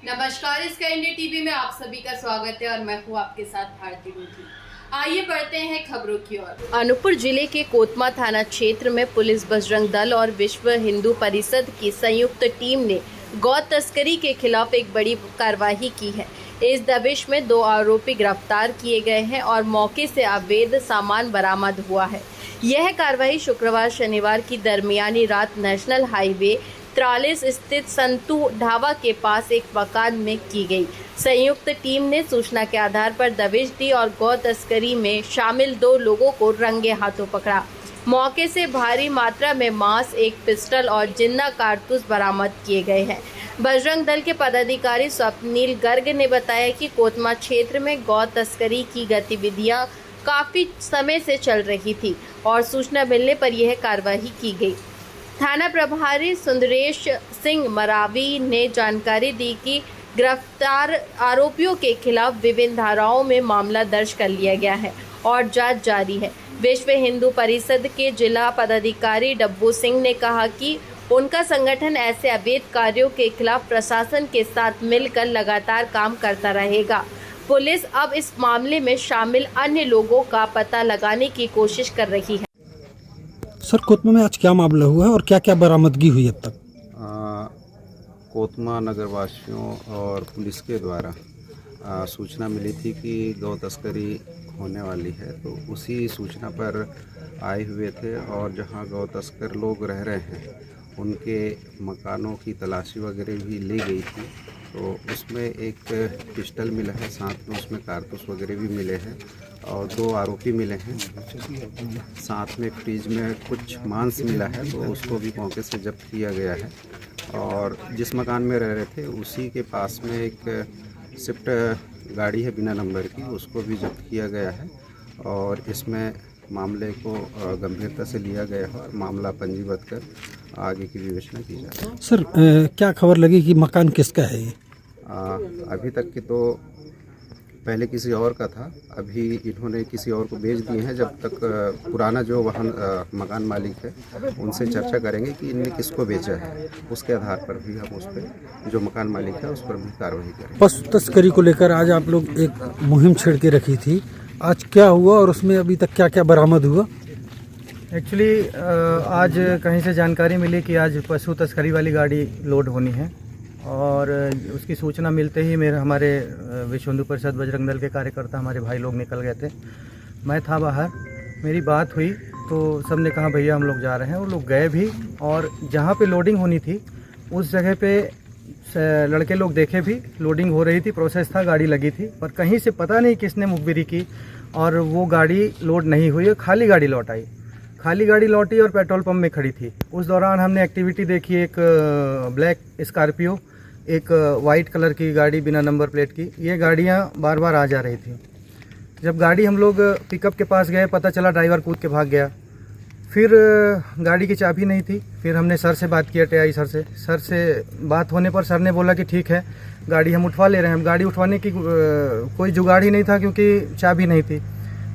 नमस्कार, sky India TV में आप सभी का स्वागत है और मैं हूँ आपके साथ भारती रूठी। आइए बढ़ते हैं खबरों की ओर। अनूपपुर जिले के कोतमा थाना क्षेत्र में पुलिस, बजरंग दल और विश्व हिंदू परिषद की संयुक्त टीम ने गौ तस्करी के खिलाफ एक बड़ी कार्रवाई की है। इस दबिश में 2 आरोपी गिरफ्तार किए गए हैं और मौके से अवैध सामान बरामद हुआ है। यह कार्रवाई शुक्रवार शनिवार की दरमियानी रात नेशनल हाईवे 43 स्थित संतू ढाबा के पास एक मकान में की गई। संयुक्त टीम ने सूचना के आधार पर दबिश दी और गौ तस्करी में शामिल 2 लोगों को रंगे हाथों पकड़ा। मौके से भारी मात्रा में मांस, एक पिस्टल और जिंदा कारतूस बरामद किए गए हैं। बजरंग दल के पदाधिकारी स्वप्निल गर्ग ने बताया कि कोतमा क्षेत्र में गौ तस्करी की गतिविधियां काफी समय से चल रही थी और सूचना मिलने पर यह कार्रवाई की गई। थाना प्रभारी सुंदरेश सिंह मरावी ने जानकारी दी कि गिरफ्तार आरोपियों के खिलाफ विभिन्न धाराओं में मामला दर्ज कर लिया गया है और जांच जारी है। विश्व हिंदू परिषद के जिला पदाधिकारी डब्बू सिंह ने कहा कि उनका संगठन ऐसे अवैध कार्यों के खिलाफ प्रशासन के साथ मिलकर लगातार काम करता रहेगा। पुलिस अब इस मामले में शामिल अन्य लोगों का पता लगाने की कोशिश कर रही है। सर, कोतमा में आज क्या मामला हुआ है और क्या क्या बरामदगी हुई अब तक? कोतमा नगरवासियों और पुलिस के द्वारा सूचना मिली थी कि गौ तस्करी होने वाली है, तो उसी सूचना पर आए हुए थे और जहां गौ तस्कर लोग रह रहे हैं उनके मकानों की तलाशी वगैरह भी ली गई थी। तो उसमें एक पिस्टल मिला है, साथ में उसमें कारतूस वगैरह भी मिले हैं और 2 आरोपी मिले हैं। साथ में फ्रिज में कुछ मांस मिला है, तो उसको भी मौके से जब्त किया गया है। और जिस मकान में रह रहे थे उसी के पास में एक स्विफ्ट गाड़ी है बिना नंबर की, उसको भी जब्त किया गया है और इसमें मामले को गंभीरता से लिया गया है और मामला पंजीबद्ध कर आगे की विवेचना की जा रही है। सर, क्या खबर लगी कि मकान किसका है ये? अभी तक की तो पहले किसी और का था, अभी इन्होंने किसी और को बेच दिए हैं। जब तक पुराना जो वाहन मकान मालिक है उनसे चर्चा करेंगे कि इनने किसको बेचा है, उसके आधार पर भी हम उस पर जो मकान मालिक है उस पर भी कार्रवाई करेंगे। पशु तस्करी को लेकर आज आप लोग एक मुहिम छेड़ के रखी थी, आज क्या हुआ और उसमें अभी तक क्या क्या बरामद हुआ? एक्चुअली आज कहीं से जानकारी मिली कि आज पशु तस्करी वाली गाड़ी लोड होनी है और उसकी सूचना मिलते ही हमारे विश्व हिंदू परिषद बजरंग दल के कार्यकर्ता, हमारे भाई लोग निकल गए थे। मैं था बाहर, मेरी बात हुई तो सब ने कहा भैया हम लोग जा रहे हैं। वो लोग गए भी और जहाँ पे लोडिंग होनी थी उस जगह पे लड़के लोग देखे भी, लोडिंग हो रही थी, प्रोसेस था, गाड़ी लगी थी, पर कहीं से पता नहीं किसने मुखबिरी की और वो गाड़ी लोड नहीं हुई, खाली गाड़ी लौट आई। खाली गाड़ी लौटी और पेट्रोल पंप में खड़ी थी। उस दौरान हमने एक्टिविटी देखी, एक ब्लैक स्कॉर्पियो, एक वाइट कलर की गाड़ी बिना नंबर प्लेट की, ये गाड़ियाँ बार बार आ जा रही थी। जब गाड़ी हम लोग पिकअप के पास गए, पता चला ड्राइवर कूद के भाग गया। फिर गाड़ी की चाबी नहीं थी, फिर हमने सर से बात किया, टीआई सर से बात होने पर सर ने बोला कि ठीक है गाड़ी हम उठवा ले रहे हैं। गाड़ी उठवाने की कोई जुगाड़ ही नहीं था क्योंकि चाबी नहीं थी,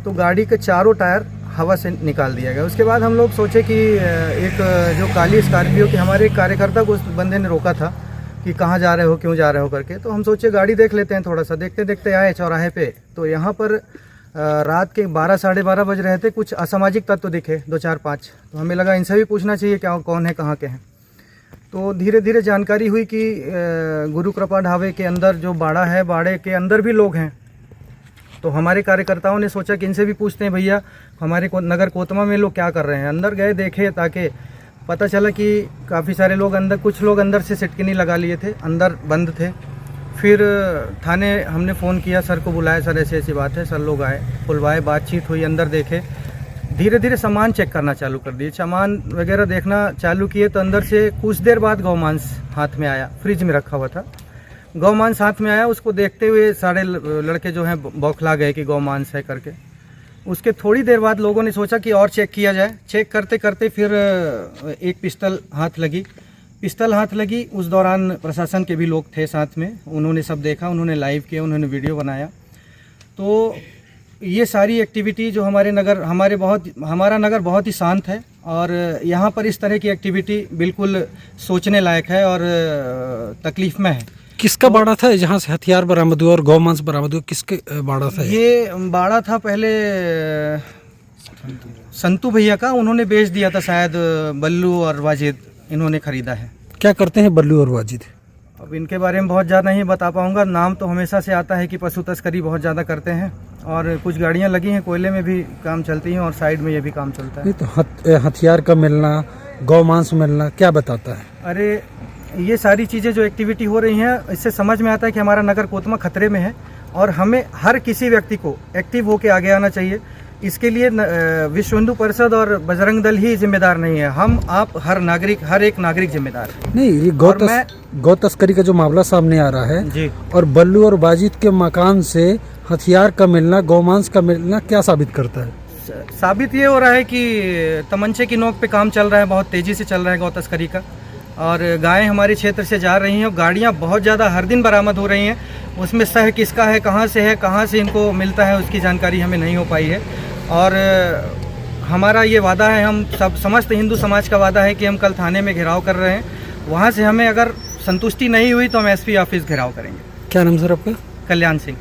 तो गाड़ी के चारों टायर हवा से निकाल दिया गया। उसके बाद हम लोग सोचे कि एक जो काली स्कॉर्पियो की, हमारे कार्यकर्ता को उस बंदे ने रोका था कि कहाँ जा रहे हो, क्यों जा रहे हो करके, तो हम सोचे गाड़ी देख लेते हैं। थोड़ा सा देखते देखते आए चौराहे पे, तो यहाँ पर रात के 12 साढ़े 12 बज रहे थे। कुछ असामाजिक तत्व दिखे 2 4 5, तो हमें लगा इनसे भी पूछना चाहिए क्या कौन है, कहाँ के हैं। तो धीरे धीरे जानकारी हुई कि गुरु कृपा ढाबे के अंदर जो बाड़ा है, बाड़े के अंदर भी लोग हैं। तो हमारे कार्यकर्ताओं ने सोचा कि इनसे भी पूछते हैं भैया हमारे नगर कोतमा में लोग क्या कर रहे हैं। अंदर गए, देखे, ताकि पता चला कि काफ़ी सारे लोग अंदर, कुछ लोग अंदर से सिटकिनी लगा लिए थे, अंदर बंद थे। फिर थाने हमने फ़ोन किया, सर को बुलाया, सर ऐसी ऐसी बात है। सर लोग आए, बुलवाए, बातचीत हुई, अंदर देखे, धीरे धीरे सामान चेक करना चालू कर दिए, सामान वगैरह देखना चालू किए। तो अंदर से कुछ देर बाद गौमांस हाथ में आया, फ्रिज में रखा हुआ था, गौमांस हाथ में आया। उसको देखते हुए सारे लड़के जो हैं बौखला गए कि गौमांस है करके। उसके थोड़ी देर बाद लोगों ने सोचा कि और चेक किया जाए। चेक करते करते फिर एक पिस्टल हाथ लगी। उस दौरान प्रशासन के भी लोग थे साथ में, उन्होंने सब देखा, उन्होंने लाइव किया, उन्होंने वीडियो बनाया। तो ये सारी एक्टिविटी जो हमारा नगर बहुत ही शांत है और यहाँ पर इस तरह की एक्टिविटी बिल्कुल सोचने लायक है और तकलीफ में है। किसका बाड़ा था जहाँ से हथियार बरामद हुआ और गौमांस बरामद हुआ, किसके बाड़ा था ये बाड़ा था पहले संतू भैया का, उन्होंने बेच दिया था शायद, बल्लू और वाजिद इन्होंने खरीदा है। क्या करते हैं बल्लू और वाजिद? अब इनके बारे में बहुत ज़्यादा नहीं बता पाऊंगा, नाम तो हमेशा से आता है कि पशु तस्करी बहुत ज़्यादा करते हैं और कुछ गाड़ियां लगी हैं, कोयले में भी काम चलती हैं और साइड में ये भी काम चलता है। नहीं तो हथियार का मिलना, गौमांस मिलना क्या बताता है? अरे ये सारी चीज़ें जो एक्टिविटी हो रही हैं, इससे समझ में आता है कि हमारा नगर कोतमा खतरे में है और हमें हर किसी व्यक्ति को एक्टिव होकर आगे आना चाहिए। इसके लिए विश्व हिंदू परिषद और बजरंग दल ही जिम्मेदार नहीं है, हम आप हर एक नागरिक जिम्मेदार है। नहीं, ये गौ तस्करी का जो मामला सामने आ रहा है जी, और बल्लू और वाजिद के मकान से हथियार का मिलना, गौमांस का मिलना क्या साबित करता है? साबित ये हो रहा है कि तमंचे की नोक पे काम चल रहा है, बहुत तेज़ी से चल रहा है गौ तस्करी का, और गायें हमारे क्षेत्र से जा रही हैं और गाड़ियाँ बहुत ज़्यादा हर दिन बरामद हो रही हैं। उसमें सह किसका है, कहाँ से इनको मिलता है, उसकी जानकारी हमें नहीं हो पाई है। और हमारा ये वादा है, हम सब समस्त हिंदू समाज का वादा है कि हम कल थाने में घेराव कर रहे हैं, वहाँ से हमें अगर संतुष्टि नहीं हुई तो हम एसपी ऑफिस घेराव करेंगे। क्या नाम सर आपका? कल्याण सिंह।